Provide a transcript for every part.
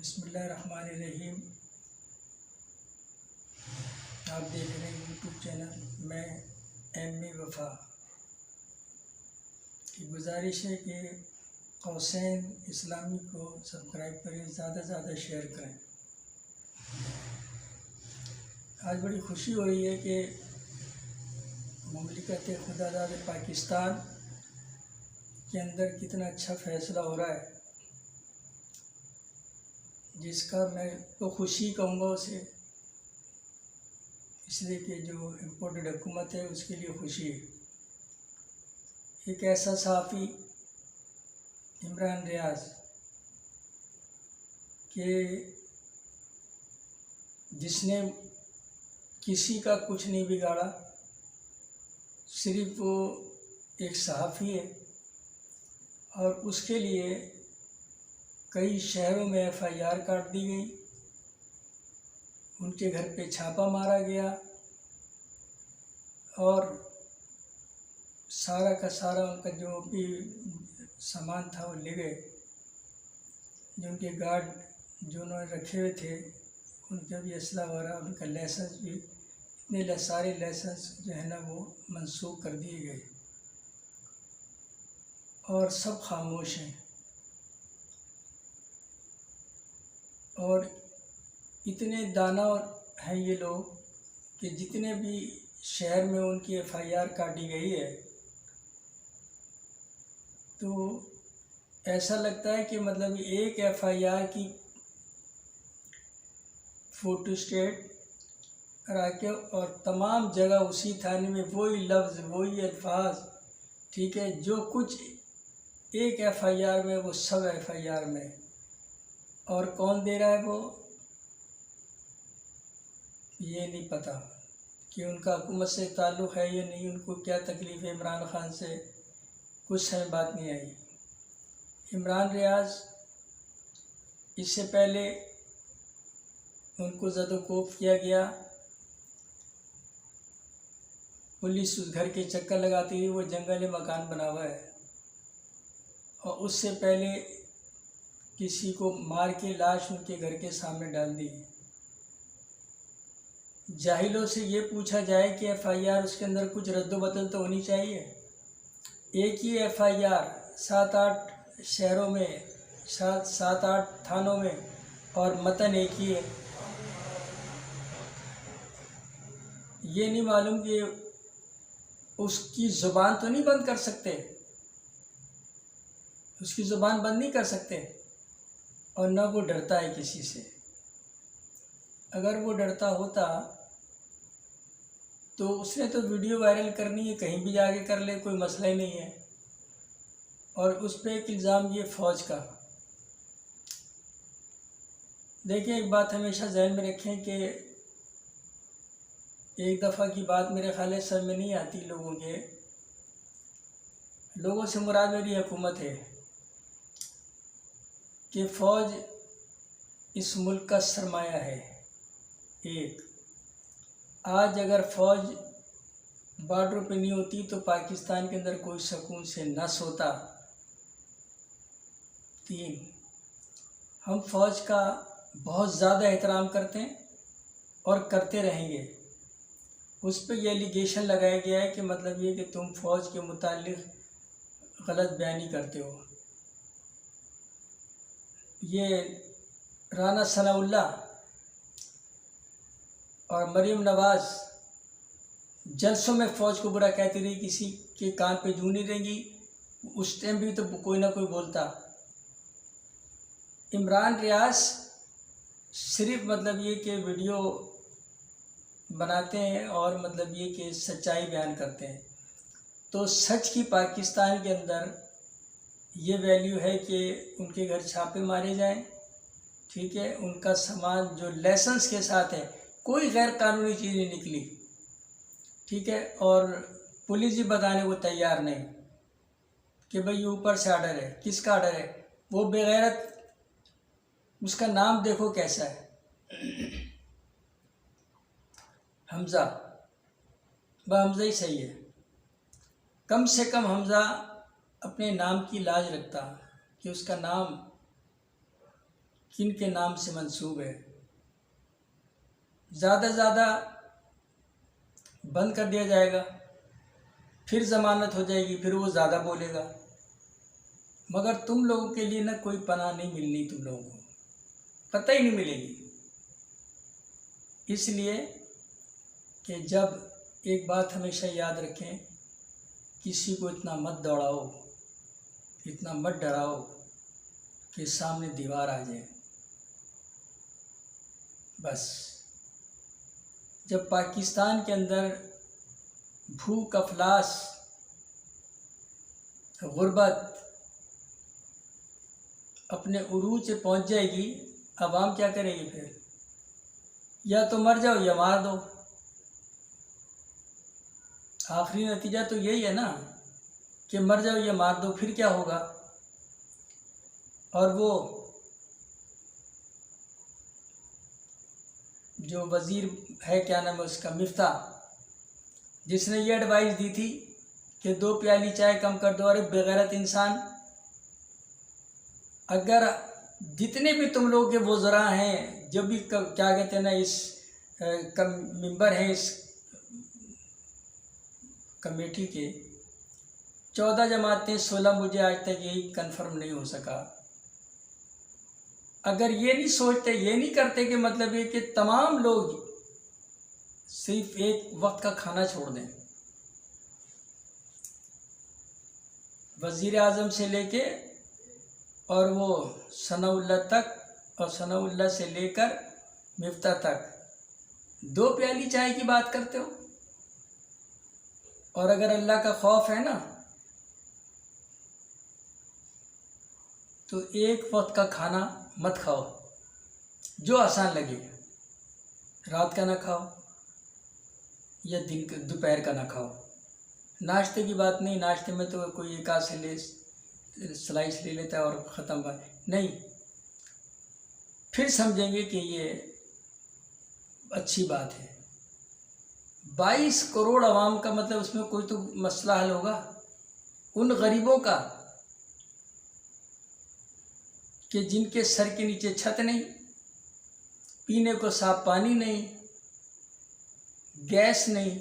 बिस्मिल्लाहिर्रहमानिर्रहीम। आप देख रहे हैं यूट्यूब चैनल मैं एम वफ़ा की गुजारिश है कि कौसैन इस्लामी को सब्सक्राइब करें, ज़्यादा से ज़्यादा शेयर करें। आज बड़ी खुशी हो रही है कि मुमलिकत खुदादाद पाकिस्तान के अंदर कितना अच्छा फ़ैसला हो रहा है, जिसका मैं तो खुशी कहूँगा उसे, इसलिए कि जो इम्पोर्टेड हुकूमत है उसके लिए खुशी है। एक ऐसा सहाफ़ी इमरान रियाज के जिसने किसी का कुछ नहीं बिगाड़ा, सिर्फ वो एक सहाफ़ी है और उसके लिए कई शहरों में एफआईआर काट दी गई, उनके घर पे छापा मारा गया और सारा का सारा उनका जो भी सामान था वो ले गए। जो उनके गार्ड जो उन्होंने रखे हुए थे उनका भी असला वगैरह, उनका लाइसेंस भी, इतने सारे लाइसेंस जो है ना वो मनसूख कर दिए गए और सब खामोश हैं। और इतने दाना हैं ये लोग कि जितने भी शहर में उनकी एफआईआर काटी गई है तो ऐसा लगता है कि मतलब एक एफआईआर की फ़ोटो स्टेट रखे और तमाम जगह उसी थाने में वही लफ्ज़ वही अल्फाज, ठीक है, जो कुछ एक एफआईआर में वो सब एफआईआर में। और कौन दे रहा है वो ये नहीं पता कि उनका हुकूमत से ताल्लुक़ है या नहीं, उनको क्या तकलीफ़ है इमरान ख़ान से, कुछ समय बात नहीं आई। इमरान रियाज इससे पहले उनको ज़दोकोब किया गया, पुलिस उस घर के चक्कर लगाती रही, वो जंगल में मकान बना हुआ है। और उससे पहले किसी को मार के लाश उनके घर के सामने डाल दी। जाहिलों से ये पूछा जाए कि एफआईआर उसके अंदर कुछ रद्द-बदल तो होनी चाहिए। एक ही एफआईआर 7-8 शहरों में, 7-8 थानों में और मतन एक ही है। ये नहीं मालूम कि उसकी ज़ुबान तो नहीं बंद कर सकते, उसकी ज़ुबान बंद नहीं कर सकते और न वो डरता है किसी से। अगर वो डरता होता तो उसने तो वीडियो वायरल करनी है, कहीं भी जाके कर ले, कोई मसला ही नहीं है। और उस पर एक इल्ज़ाम ये फ़ौज का। देखिए, एक बात हमेशा जहन में रखें कि एक दफ़ा की बात मेरे ख़्याल है समझ में नहीं आती लोगों के, लोगों से मुराद मेरी हुकूमत है कि फ़ौज इस मुल्क का सरमाया है। एक आज अगर फ़ौज बॉर्डर पे नहीं होती तो पाकिस्तान के अंदर कोई सुकून से न सोता। 3 हम फ़ौज का बहुत ज़्यादा एहतराम करते हैं और करते रहेंगे। उस पर यह एलिगेशन लगाया गया है कि मतलब ये कि तुम फ़ौज के मुताल्लिक़ गलत बयानी करते हो। ये राना सनाउल्लाह और मरीम नवाज़ जलसों में फ़ौज को बुरा कहती रही, किसी के कान पे जूं नहीं रहेंगी। उस टाइम भी तो कोई ना कोई बोलता। इमरान रियाज सिर्फ मतलब ये कि वीडियो बनाते हैं और मतलब ये कि सच्चाई बयान करते हैं। तो सच की पाकिस्तान के अंदर ये वैल्यू है कि उनके घर छापे मारे जाएं, ठीक है, उनका सामान जो लाइसेंस के साथ है, कोई गैर कानूनी चीज़ नहीं निकली, ठीक है। और पुलिस भी बताने को तैयार नहीं कि भाई ऊपर से आर्डर है। किसका आर्डर है? वो बेगैरत, उसका नाम देखो कैसा है, हमज़ा। वह हमज़ा ही सही है। कम से कम हमज़ा अपने नाम की लाज रखता कि उसका नाम किन के नाम से मंसूब है, ज़्यादा से ज़्यादा बंद कर दिया जाएगा, फिर ज़मानत हो जाएगी, फिर वो ज़्यादा बोलेगा, मगर तुम लोगों के लिए ना कोई पनाह नहीं मिलनी, तुम लोगों को पता ही नहीं मिलेगी। इसलिए कि जब एक बात हमेशा याद रखें, किसी को इतना मत दौड़ाओ, इतना मत डराओ कि सामने दीवार आ जाए। बस जब पाकिस्तान के अंदर भूख, अफलास, गुर्बत अपने उरूज से पहुंच जाएगी, अवाम क्या करेगी फिर? या तो मर जाओ या मार दो। आखिरी नतीजा तो यही है ना कि मर जाओ या मार दो। फिर क्या होगा? और वो जो वज़ीर है, क्या नाम है उसका, मिफ्ता, जिसने ये एडवाइस दी थी कि 2 प्याली चाय कम कर दो। अरे बेगैरत इंसान, अगर जितने भी तुम लोग के वज़रा हैं, जो भी क्या कहते हैं ना, इस मेंबर हैं इस कमेटी के, 14 जमातें, 16, मुझे आज तक यही कंफर्म नहीं हो सका। अगर ये नहीं सोचते, ये नहीं करते कि मतलब ये कि तमाम लोग सिर्फ एक वक्त का खाना छोड़ दें, वज़ीर आज़म से लेके और वो सनाउल्लाह तक, और सनाउल्लाह से लेकर मिफ्ता तक 2 प्याली चाय की बात करते हो। और अगर अल्लाह का खौफ है ना, तो एक वक्त का खाना मत खाओ, जो आसान लगे। रात का ना खाओ या दोपहर का ना खाओ। नाश्ते की बात नहीं, नाश्ते में तो कोई एक आध से स्लाइस ले लेता है और ख़त्म बात नहीं। फिर समझेंगे कि ये अच्छी बात है। 22 करोड़ आवाम का मतलब उसमें कोई तो मसला हल होगा। उन गरीबों का कि जिनके सर के नीचे छत नहीं, पीने को साफ पानी नहीं, गैस नहीं,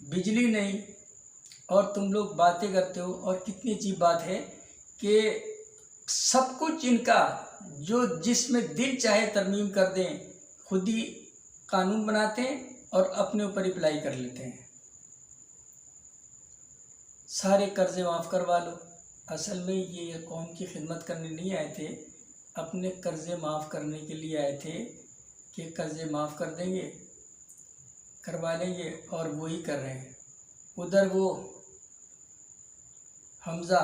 बिजली नहीं, और तुम लोग बातें करते हो। और कितनी अजीब बात है कि सब कुछ इनका, जो जिसमें दिल चाहे तरमीम कर दें, खुद ही कानून बनाते हैं और अपने ऊपर अप्लाई कर लेते हैं। सारे कर्जे माफ़ करवा लो। असल में ये कौम की खिदमत करने नहीं आए थे, अपने कर्जे माफ़ करने के लिए आए थे कि कर्जे माफ़ कर देंगे, करवा लेंगे, और वही कर रहे हैं। उधर वो हमज़ा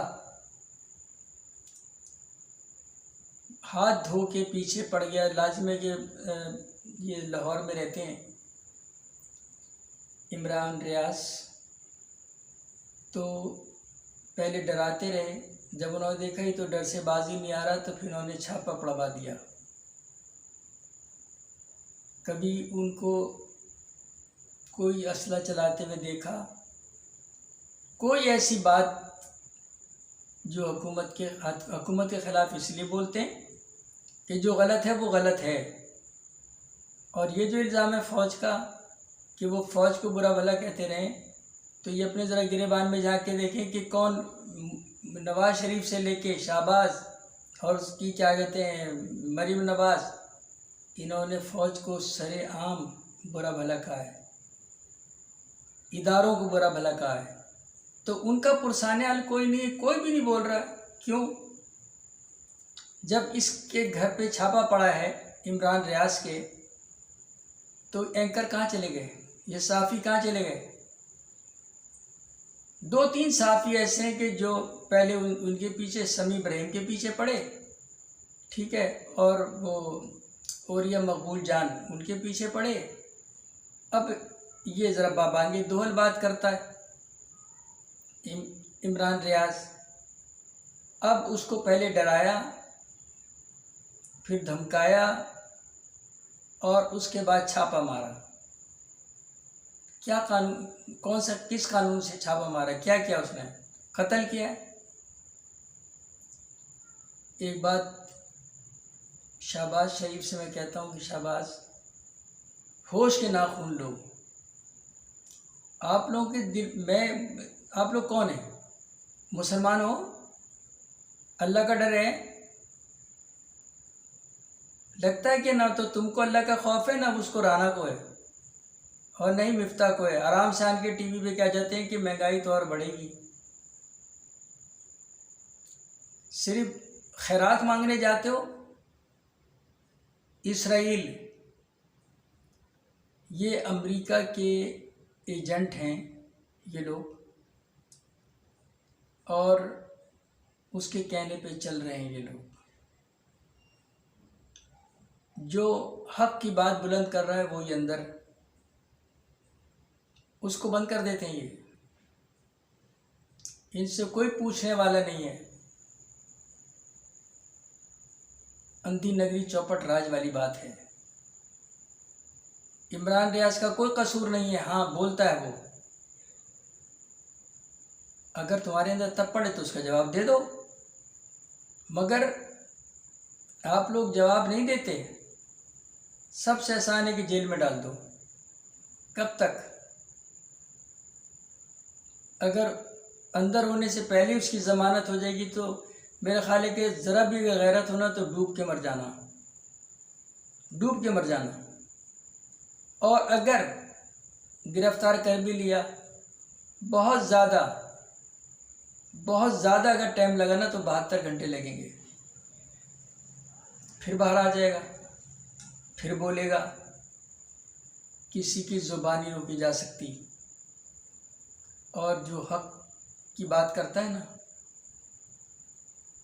हाथ धो के पीछे पड़ गया। लाजिम है कि ये लाहौर में रहते हैं, इमरान रियाज, तो पहले डराते रहे। जब उन्होंने देखा ही तो डर से बाजी नहीं आ रहा, तो फिर उन्होंने छापा पड़वा दिया। कभी उनको कोई असला चलाते हुए देखा, कोई ऐसी बात जो हुकूमत के ख़िलाफ़ इसलिए बोलते हैं कि जो गलत है वो गलत है। और ये जो इल्ज़ाम है फ़ौज का कि वो फ़ौज को बुरा भला कहते रहें, तो ये अपने ज़रा गिरेबान में जाके देखें कि कौन, नवाज़ शरीफ से लेके शाहबाज और उसकी क्या कहते हैं मरीम नवाज़, इन्होंने फ़ौज को सरेआम बुरा भला कहा है, इदारों को बुरा भला कहा है। तो उनका पुरसाने हाल कोई नहीं, कोई भी नहीं बोल रहा। क्यों? जब इसके घर पे छापा पड़ा है इमरान रियाज के, तो एंकर कहाँ चले गए? ये सहाफ़ी कहाँ चले गए? 2-3 सहाफ़ी ऐसे हैं कि जो पहले उनके पीछे, समी इब्राहिम के पीछे पड़े, ठीक है, और वो औरिया मकबूल जान उनके पीछे पड़े। अब ये ज़रा बाबांगे दोहल बात करता है इमरान रियाज। अब उसको पहले डराया, फिर धमकाया, और उसके बाद छापा मारा। क्या कानून, कौन सा, किस कानून से छापा मारा? क्या किया उसने? कत्ल किया है। एक बात शहबाज शरीफ से मैं कहता हूँ कि शहबाज, होश के नाखून लो। आप लोगों के दिल में, आप लोग कौन हैं? मुसलमान हो? अल्लाह का डर है? लगता है कि ना तो तुमको अल्लाह का खौफ है, ना उसको राना को है, और नहीं मिफ्ता को है। आराम से आन के टीवी पे क्या जाते हैं कि महंगाई तो और बढ़ेगी। सिर्फ खैरात मांगने जाते हो। इसराइल, ये अमेरिका के एजेंट हैं ये लोग, और उसके कहने पे चल रहे हैं ये लोग। जो हक की बात बुलंद कर रहा है वो ये अंदर, उसको बंद कर देते हैं ये। इनसे कोई पूछने वाला नहीं है। अंधी नगरी चौपट राज वाली बात है। इमरान रियाज का कोई कसूर नहीं है। हाँ, बोलता है वो। अगर तुम्हारे अंदर तब पड़े तो उसका जवाब दे दो, मगर आप लोग जवाब नहीं देते। सबसे आसान है कि जेल में डाल दो। कब तक? अगर अंदर होने से पहले उसकी ज़मानत हो जाएगी तो मेरा ख्याल है कि ज़रा भी गैरत होना तो डूब के मर जाना, डूब के मर जाना। और अगर गिरफ्तार कर भी लिया, बहुत ज़्यादा अगर टाइम लगा ना तो 72 घंटे लगेंगे। फिर बाहर आ जाएगा, फिर बोलेगा। किसी की ज़ुबान नहीं रोकी जा सकती। और जो हक की बात करता है ना,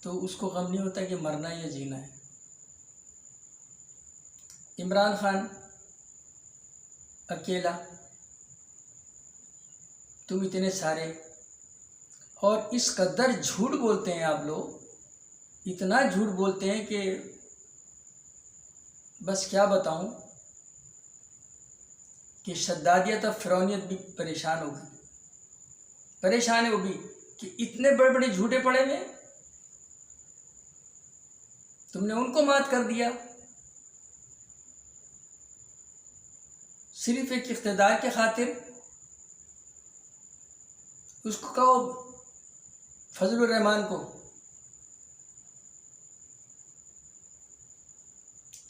तो उसको गम नहीं होता कि मरना या जीना है। इमरान खान अकेला, तुम इतने सारे, और इस कदर झूठ बोलते हैं आप लोग, इतना झूठ बोलते हैं कि बस क्या बताऊं, कि शद्दादियत और फिरौनियत भी परेशान होगी। परेशान है वो भी कि इतने बड़े बड़े झूठे पड़े हुए, तुमने उनको मात कर दिया। सिर्फ एक इख्तिदार के खातिर। उसको कहो फजलुर रहमान को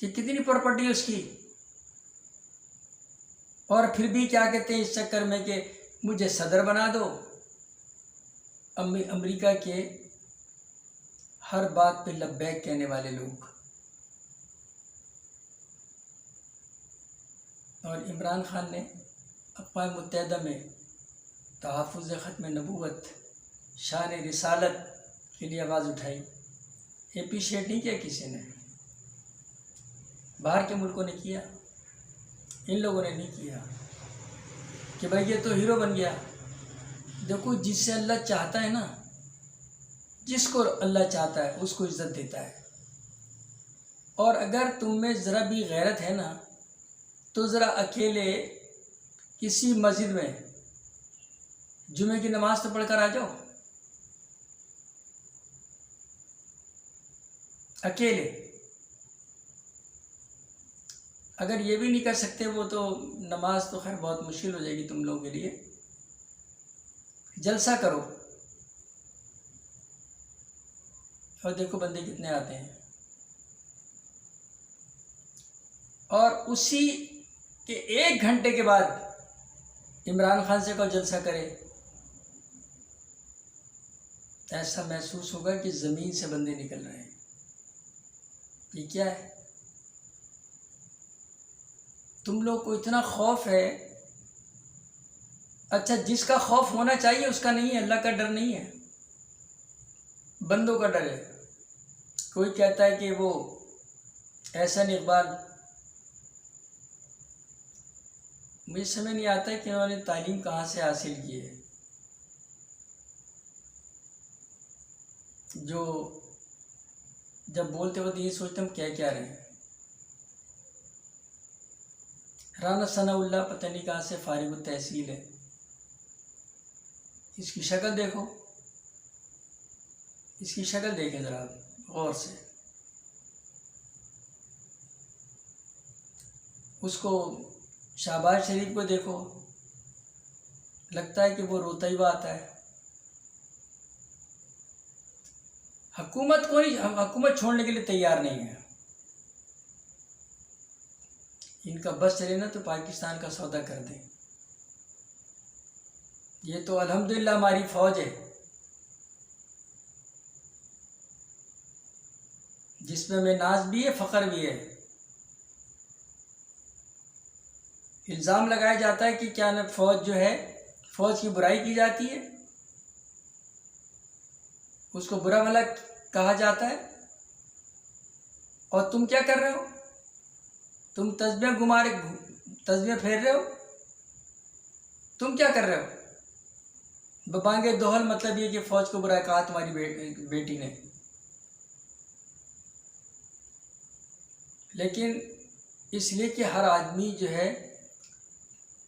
कि कितनी प्रॉपर्टी है उसकी, और फिर भी क्या कहते हैं इस चक्कर में कि मुझे सदर बना दो। अमेरिका के हर बात पे लब्बैक कहने वाले लोग। और इमरान खान ने अक़वाम मुत्तहिदा में तहफ़्फ़ुज़ ख़त्म नबूवत, शान रिसालत के लिए आवाज़ उठाई। एप्रिशिएट नहीं किया किसी ने, बाहर के मुल्कों ने किया, इन लोगों ने नहीं किया कि भाई ये तो हीरो बन गया। देखो, जिससे अल्लाह चाहता है ना, जिसको अल्लाह चाहता है उसको इज़्ज़त देता है। और अगर तुम में ज़रा भी गैरत है ना, तो ज़रा अकेले किसी मस्जिद में जुमे की नमाज़ तो पढ़कर आ जाओ, अकेले। अगर ये भी नहीं कर सकते वो, तो नमाज तो खैर बहुत मुश्किल हो जाएगी तुम लोगों के लिए। जलसा करो और देखो बंदे कितने आते हैं। और उसी के 1 घंटे के बाद इमरान खान से कोई जलसा करे, ऐसा महसूस होगा कि ज़मीन से बंदे निकल रहे हैं। ये क्या है? तुम लोग को इतना खौफ है। अच्छा, जिसका खौफ होना चाहिए उसका नहीं है। अल्लाह का डर नहीं है, बंदों का डर है। कोई कहता है कि वो एहसन इकबाल, मुझे समझ नहीं आता है कि उन्होंने तालीम कहाँ से हासिल की है। जो जब बोलते वक्त ये सोचते हम क्या क्या रहे हैं। राना सनाउल्लाह पता नहीं कहाँ से फारिग तहसील है। इसकी शक्ल देखो, इसकी शक्ल देखें ज़रा गौर से। उसको शहबाज शरीफ को देखो, लगता है कि वो रोता ही हुआ आता है। हुकूमत छोड़ने के लिए तैयार नहीं है। इनका बस चले ना तो पाकिस्तान का सौदा कर दें। ये तो अल्हम्दुलिल्लाह हमारी फौज है जिसमें हमें नाज भी है, फ़ख्र भी है। इल्ज़ाम लगाया जाता है कि क्या न फौज जो है, फौज की बुराई की जाती है, उसको बुरा भला कहा जाता है। और तुम क्या कर रहे हो? तुम तस्बीह फेर रहे हो। तुम क्या कर रहे हो? बबांगे दोहल, मतलब ये कि फौज को बुरा कहा तुम्हारी बेटी ने। लेकिन इसलिए कि हर आदमी जो है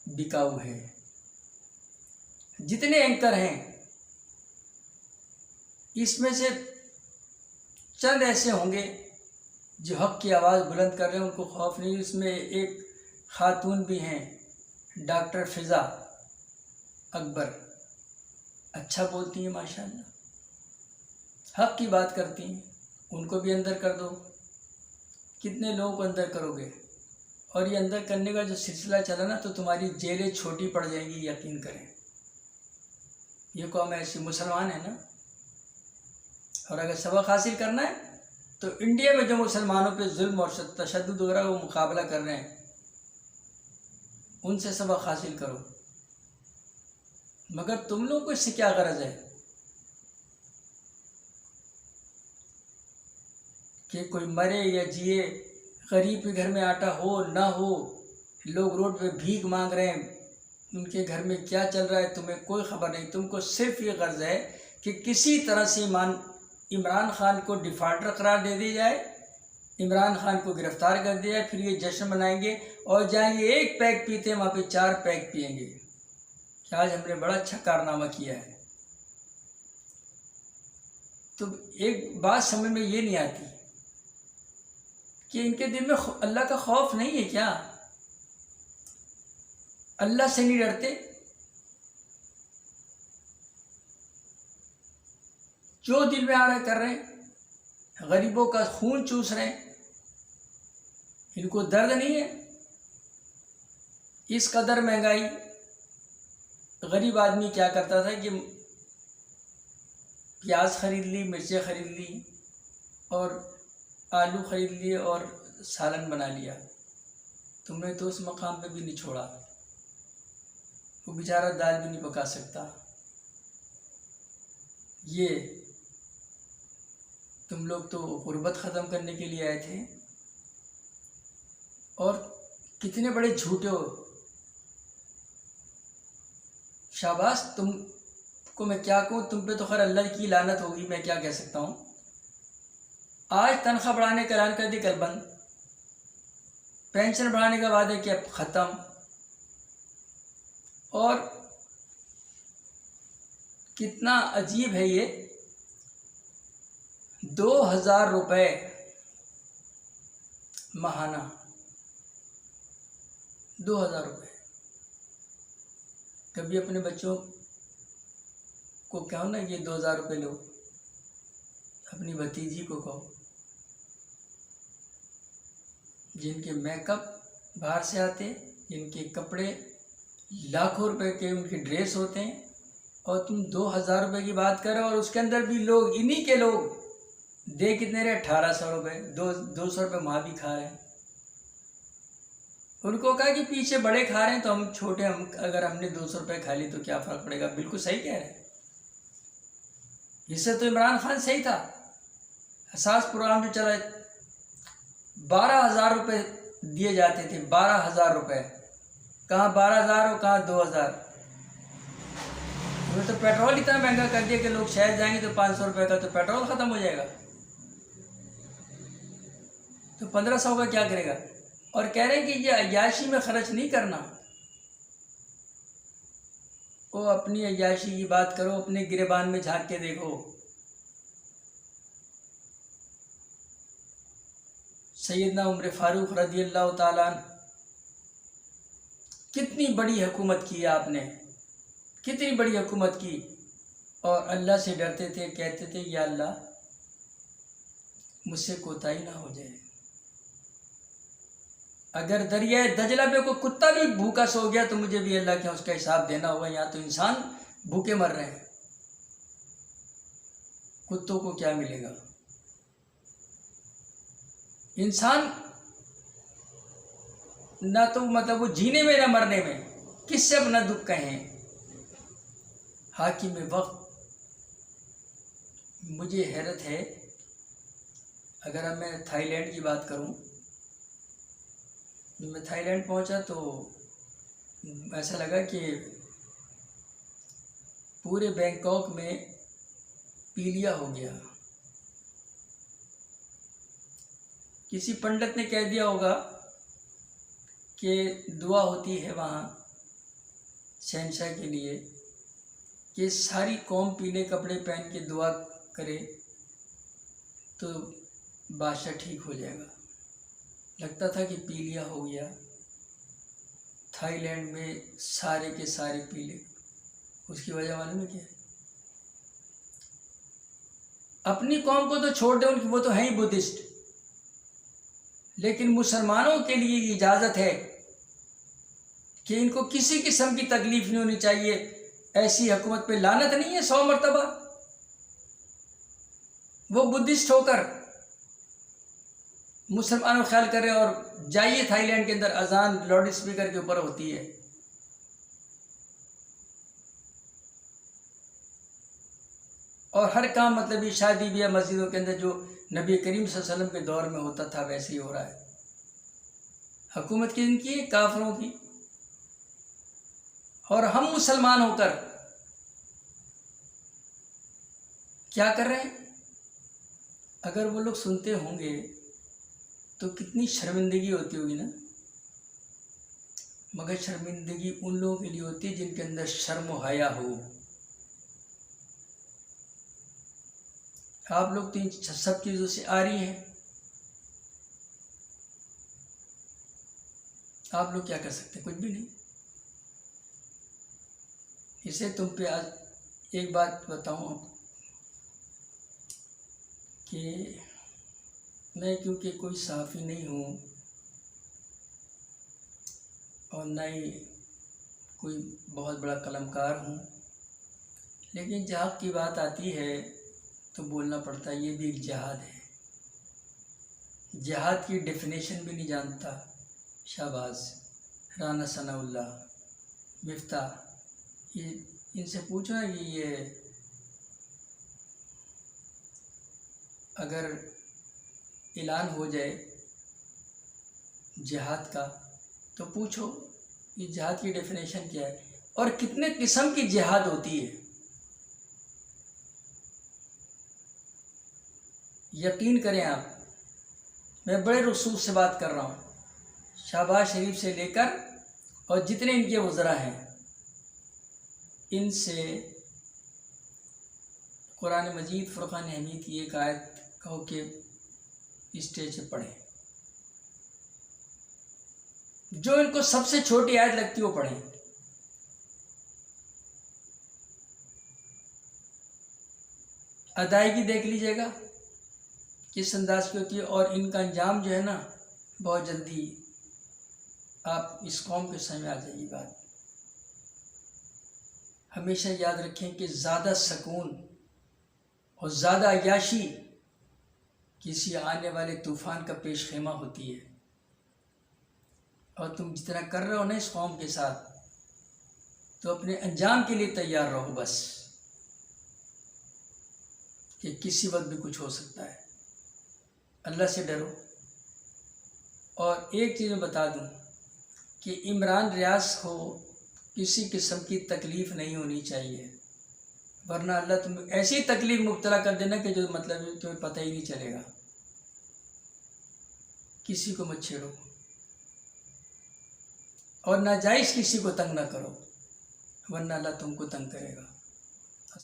बिकाऊ है। जितने एंकर हैं इसमें से चंद ऐसे होंगे जो हक की आवाज़ बुलंद कर रहे हैं, उनको खौफ नहीं। इसमें एक खातून भी हैं, डॉक्टर फ़िज़ा अकबर, अच्छा बोलती हैं माशाल्लाह, हक की बात करती हैं। उनको भी अंदर कर दो। कितने लोगों को अंदर करोगे? और ये अंदर करने का जो सिलसिला चला ना, तो तुम्हारी जेलें छोटी पड़ जाएंगी, यकीन करें। ये कौम ऐसी मुसलमान है ना। और अगर सबक हासिल करना है तो इंडिया में जो मुसलमानों पे जुल्म और तशद्दुद वगैरह वो मुकाबला कर रहे हैं, उनसे सबक हासिल करो। मगर तुम लोग को इससे क्या गरज है कि कोई मरे या जिए, गरीब के घर में आटा हो ना हो, लोग रोड पे भीख मांग रहे हैं, उनके घर में क्या चल रहा है तुम्हें कोई खबर नहीं। तुमको सिर्फ ये गर्ज है कि किसी तरह से इमरान खान को डिफाल्टर करार दे दी जाए, इमरान खान को गिरफ्तार कर दिया जाए, फिर ये जश्न मनाएंगे और जाएंगे। एक पैक पीते हैं वहाँ पे 4 पैक पिएंगे कि आज हमने बड़ा अच्छा कारनामा किया है। तो एक बात समझ में ये नहीं आती कि इनके दिल में अल्लाह का खौफ नहीं है क्या? अल्लाह से नहीं डरते? जो दिल में आ रहा है कर रहे हैं, गरीबों का खून चूस रहे हैं। इनको दर्द नहीं है? इस कदर महंगाई, गरीब आदमी क्या करता था कि प्याज खरीद ली, मिर्चें खरीद ली और आलू खरीद लिए और सालन बना लिया। तुमने तो उस मकाम पे भी नहीं छोड़ा। वो बेचारा दाल भी नहीं पका सकता। ये तुम लोग तो गुर्बत ख़त्म करने के लिए आए थे। और कितने बड़े झूठे हो। शाबाश तुमको मैं क्या कहूँ, तुम पे तो खैर अल्लाह की लानत होगी, मैं क्या कह सकता हूँ। आज तनख्वाह बढ़ाने का ऐलान कर दी, कल बंद। पेंशन बढ़ाने का वादे किया, ख़त्म। और कितना अजीब है ये, 2000 रुपये माहाना, 2000 रुपये। कभी अपने बच्चों को कहो ना ये 2000 रुपये लो, अपनी भतीजी को कहो, जिनके मेकअप बाहर से आते, जिनके कपड़े लाखों रुपए के उनके ड्रेस होते हैं, और तुम 2000 रुपये की बात कर रहे हो। और उसके अंदर भी लोग, इन्हीं के लोग दे कितने रहे, 1800 रुपये, 200 रुपये माँ भी खा रहे हैं। उनको कहा कि पीछे बड़े खा रहे हैं तो हम छोटे, हम अगर हमने 200 रुपये खा ली तो क्या फ़र्क पड़ेगा। बिल्कुल सही कह रहे हैं। इससे तो इमरान खान सही था। एहसास प्रोग्राम जो चला, 12,000 रुपये दिए जाते थे, 12,000 रुपये। कहाँ 12,000 और कहाँ 2,000। तो पेट्रोल इतना महंगा कर दिया कि लोग शहर जाएंगे तो 500 रुपये का तो पेट्रोल ख़त्म हो जाएगा, तो 1500 का क्या करेगा। और कह रहे हैं कि ये अय्याशी में खर्च नहीं करना। वो अपनी अय्याशी की बात करो, अपने गिरेबान में झांक के देखो। सैयदना उमर फारूक रज़ियल्लाहु ताला अन्हु कितनी बड़ी हुकूमत की आपने, कितनी बड़ी हुकूमत की, और अल्लाह से डरते थे, कहते थे या अल्लाह मुझसे कोताही ना हो जाए। अगर दरिया दजला पे कोई कुत्ता भी भूखा सो गया तो मुझे भी अल्लाह के यहाँ उसका हिसाब देना होगा। यहाँ तो इंसान भूखे मर रहे हैं, कुत्तों को क्या मिलेगा। इंसान ना तो मतलब वो जीने में ना मरने में, किससे अपना दुख कहें। हाकिम वक्त, मुझे हैरत है, अगर अब मैं थाईलैंड की बात करूं, जब मैं थाईलैंड पहुंचा तो ऐसा लगा कि पूरे बैंकॉक में पीलिया हो गया। किसी पंडित ने कह दिया होगा कि दुआ होती है वहाँ शहंशाह के लिए कि सारी कौम पीले कपड़े पहन के दुआ करे तो बादशाह ठीक हो जाएगा। लगता था कि पीलिया हो गया। थाईलैंड में सारे के सारे पीले। उसकी वजह मालूम है क्या है? अपनी कौम को तो छोड़ दे, उनकी वो तो है ही बुद्धिस्ट, लेकिन मुसलमानों के लिए इजाज़त है कि इनको किसी किस्म की तकलीफ नहीं होनी चाहिए। ऐसी हुकूमत पे लानत नहीं है 100 मरतबा। वो बुद्धिस्ट होकर मुसलमानों ख्याल कर रहे हैं। और जाइए थाईलैंड के अंदर अजान लाउड स्पीकर के ऊपर होती है। और हर काम मतलब ये शादी ब्याह मस्जिदों के अंदर जो नबी करीम सल्लल्लाहु अलैहि वसल्लम के दौर में होता था वैसे ही हो रहा है। हुकूमत की इनकी है, काफिरों की। और हम मुसलमान होकर क्या कर रहे हैं? अगर वो लोग सुनते होंगे तो कितनी शर्मिंदगी होती होगी ना। मगर शर्मिंदगी उन लोगों के लिए होती है जिनके अंदर शर्म व हया हो। आप लोग तो इन सब चीज़ों से आ रही हैं। आप लोग क्या कर सकते हैं? कुछ भी नहीं। इसे तुम पे आज एक बात बताऊं कि मैं क्योंकि कोई सहाफ़ी नहीं हूँ और न ही कोई बहुत बड़ा कलमकार हूँ, लेकिन जहाद की बात आती है तो बोलना पड़ता है। ये भी एक जहाद है। जहाद की डेफिनेशन भी नहीं जानता। शाबाश राना सनाउल्लाह, मिफ्ता, ये इनसे पूछना कि ये अगर ऐलान हो जाए जिहाद का तो पूछो ये जिहाद की डेफिनेशन क्या है और कितने किस्म की जिहाद होती है। यकीन करें आप, मैं बड़े रसूख से बात कर रहा हूँ। शहबाज शरीफ से लेकर और जितने इनके वज़रा हैं, इनसे कुरान मजीद फुरक़ान हमीद की एक आयत कहो कि स्टेज पे पढ़ें। जो इनको सबसे छोटी आयत लगती है वो पढ़ें। अदायगी देख लीजिएगा किस अंदाज की होती है। और इनका अंजाम जो है ना, बहुत जल्दी आप इस कौम के समझ में आ जाएगी बात। हमेशा याद रखें कि ज़्यादा सुकून और ज़्यादा अय्याशी किसी आने वाले तूफ़ान का पेश खेमा होती है। और तुम जितना कर रहे हो ना इस कौम के साथ, तो अपने अंजाम के लिए तैयार रहो बस, कि किसी वक्त भी कुछ हो सकता है। अल्लाह से डरो। और एक चीज़ मैं बता दूं कि इमरान रियाज को किसी किस्म की तकलीफ़ नहीं होनी चाहिए, वरना अल्लाह तुम्हें ऐसी तकलीफ़ मुब्तला कर देना कि जो मतलब तुम्हें पता ही नहीं चलेगा। किसी को मत छेड़ो और नाजायज़ किसी को तंग ना करो, वरना अल्लाह तुमको तंग करेगा।